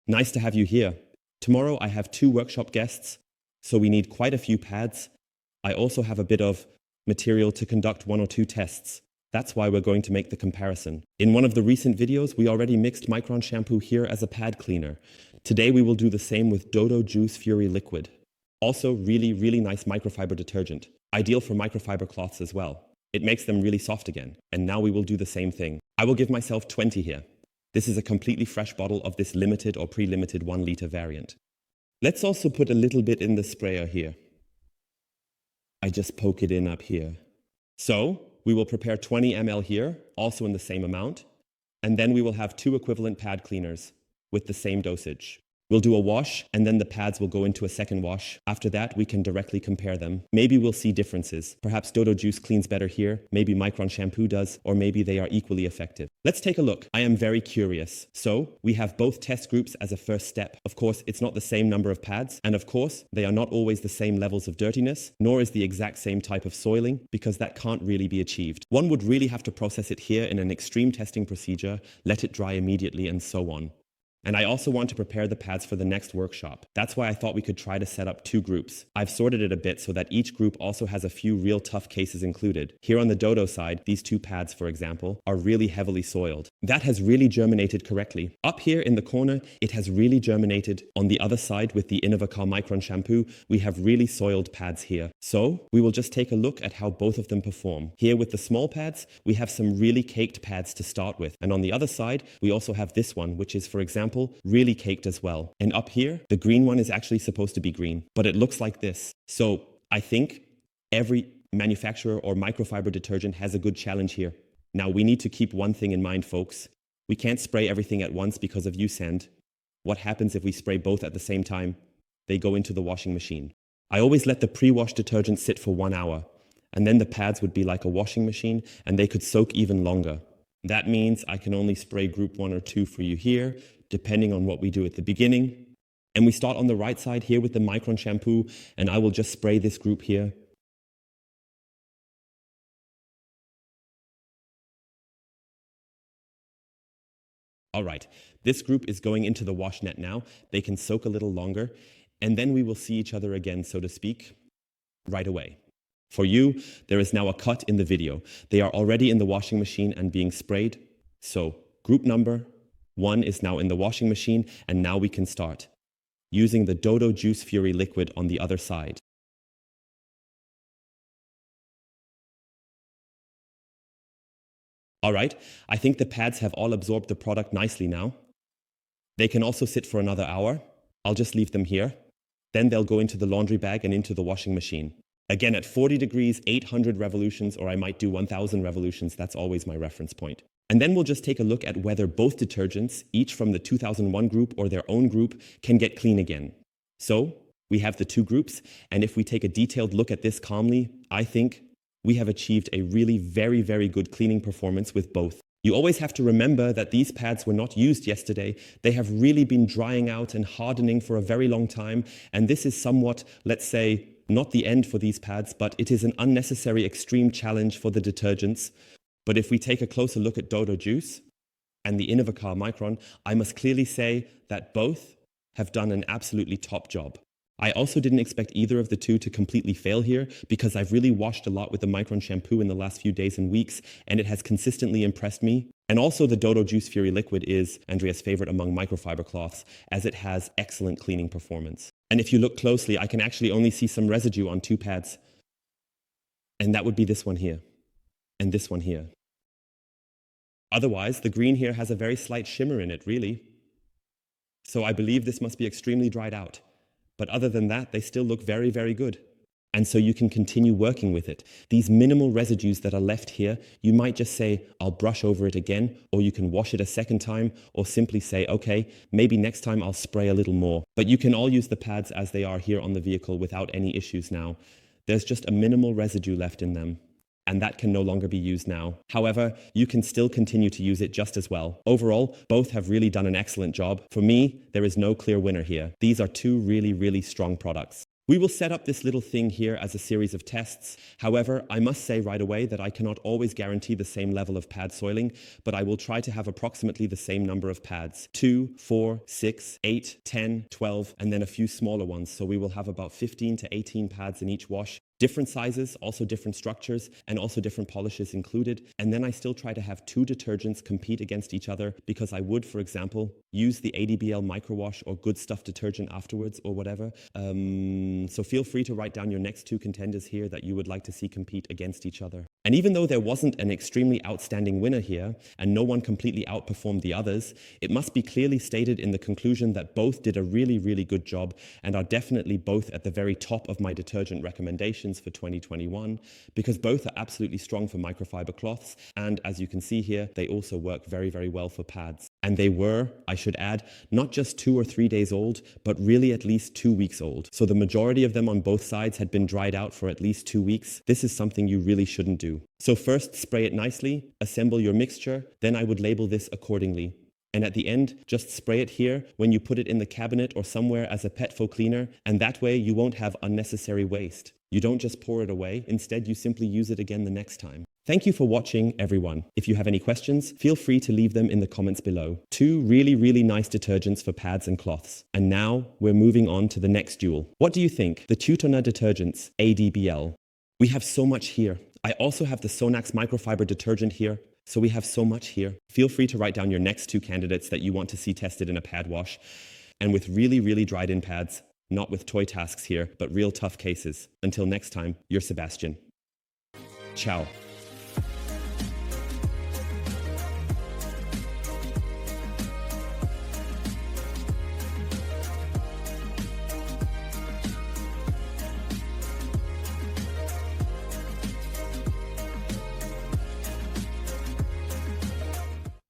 Nice to have you here. Tomorrow I have 2 workshop guests, so we need quite a few pads. I also have a bit of material to conduct 1 or 2 tests. That's why we're going to make the comparison. In one of the recent videos, we already mixed Micron shampoo here as a pad cleaner. Today we will do the same with Dodo Juice Furry Liquid. Also really nice microfiber detergent. Ideal for microfiber cloths as well. It makes them really soft again. And now we will do the same thing. I will give myself 20 here. This is a completely fresh bottle of this limited or pre-limited 1 liter variant. Let's also put a little bit in the sprayer here. I just poke it in up here. So we will prepare 20 ml here, also in the same amount. And then we will have 2 equivalent pad cleaners with the same dosage. We'll do a wash, and then the pads will go into a second wash. After that, we can directly compare them. Maybe we'll see differences. Perhaps Dodo Juice cleans better here, maybe Micron shampoo does, or maybe they are equally effective. Let's take a look. I am very curious. So, we have both test groups as a first step. Of course, it's not the same number of pads, and of course, they are not always the same levels of dirtiness, nor is the exact same type of soiling, because that can't really be achieved. One would really have to process it here in an extreme testing procedure, let it dry immediately, and so on. And I also want to prepare the pads for the next workshop. That's why I thought we could try to set up 2 groups. I've sorted it a bit so that each group also has a few real tough cases included. Here on the Dodo side, these 2 pads, for example, are really heavily soiled. That has really germinated correctly. Up here in the corner, it has really germinated. On the other side, with the Innovacar Micron shampoo, we have really soiled pads here. So, we will just take a look at how both of them perform. Here with the small pads, we have some really caked pads to start with. And on the other side, we also have this one, which is, for example, really caked as well. And up here, the green one is actually supposed to be green, but it looks like this. So I think every manufacturer or microfiber detergent has a good challenge here. Now we need to keep one thing in mind, folks. We can't spray everything at once because of use sand. What happens if we spray both at the same time? They go into the washing machine. I always let the pre-wash detergent sit for 1 hour, and then the pads would be like a washing machine and they could soak even longer. That means I can only spray group 1 or 2 for you here, depending on what we do at the beginning. And we start on the right side here with the Micron shampoo, and I will just spray this group here. All right, this group is going into the wash net now. They can soak a little longer, and then we will see each other again, so to speak, right away. For you, there is now a cut in the video. They are already in the washing machine and being sprayed. So, group number 1 is now in the washing machine, and now we can start using the Dodo Juice Furry Liquid on the other side. All right, I think the pads have all absorbed the product nicely now. They can also sit for another hour. I'll just leave them here. Then they'll go into the laundry bag and into the washing machine. Again, at 40 degrees, 800 revolutions, or I might do 1000 revolutions. That's always my reference point. And then we'll just take a look at whether both detergents, each from the 2001 group or their own group, can get clean again. So, we have the 2 groups, and if we take a detailed look at this calmly, I think we have achieved a really very good cleaning performance with both. You always have to remember that these pads were not used yesterday. They have really been drying out and hardening for a very long time, and this is somewhat, let's say, not the end for these pads, but it is an unnecessary extreme challenge for the detergents. But if we take a closer look at Dodo Juice and the Innovacar Micron, I must clearly say that both have done an absolutely top job. I also didn't expect either of the 2 to completely fail here, because I've really washed a lot with the Micron shampoo in the last few days and weeks, and it has consistently impressed me. And also the Dodo Juice Furry Liquid is Andrea's favorite among microfiber cloths, as it has excellent cleaning performance. And if you look closely, I can actually only see some residue on 2 pads. And that would be this one here. And this one here. Otherwise, the green here has a very slight shimmer in it, really. So I believe this must be extremely dried out. But other than that, they still look very good. And so you can continue working with it. These minimal residues that are left here, you might just say, I'll brush over it again, or you can wash it a second time, or simply say, okay, maybe next time I'll spray a little more. But you can all use the pads as they are here on the vehicle without any issues now. There's just a minimal residue left in them, and that can no longer be used now. However, you can still continue to use it just as well. Overall, both have really done an excellent job. For me, there is no clear winner here. These are 2 really strong products. We will set up this little thing here as a series of tests. However, I must say right away that I cannot always guarantee the same level of pad soiling, but I will try to have approximately the same number of pads. 2, 4, 6, 8, 10, 12, and then a few smaller ones. So we will have about 15 to 18 pads in each wash. Different sizes, also different structures, and also different polishes included. And then I still try to have 2 detergents compete against each other because I would, for example, use the ADBL microwash or Good Stuff detergent afterwards or whatever. So feel free to write down your next 2 contenders here that you would like to see compete against each other. And even though there wasn't an extremely outstanding winner here and no one completely outperformed the others, it must be clearly stated in the conclusion that both did a really, really good job and are definitely both at the very top of my detergent recommendations for 2021 because both are absolutely strong for microfiber cloths, and as you can see here, they also work very, very well for pads. And they were, I should add, not just 2 or 3 days old, but really at least 2 weeks old. So the majority of them on both sides had been dried out for at least 2 weeks. This is something you really shouldn't do. So first, spray it nicely, assemble your mixture, then I would label this accordingly. And at the end, just spray it here when you put it in the cabinet or somewhere as a pet food cleaner, and that way you won't have unnecessary waste. You don't just pour it away, instead you simply use it again the next time. Thank you for watching, everyone. If you have any questions, feel free to leave them in the comments below. 2 really, really nice detergents for pads and cloths. And now we're moving on to the next duel. What do you think? The Teutona detergents, ADBL. We have so much here. I also have the Sonax microfiber detergent here. So we have so much here. Feel free to write down your next 2 candidates that you want to see tested in a pad wash. And with really, really dried in pads, not with toy tasks here, but real tough cases. Until next time, you're Sebastian. Ciao.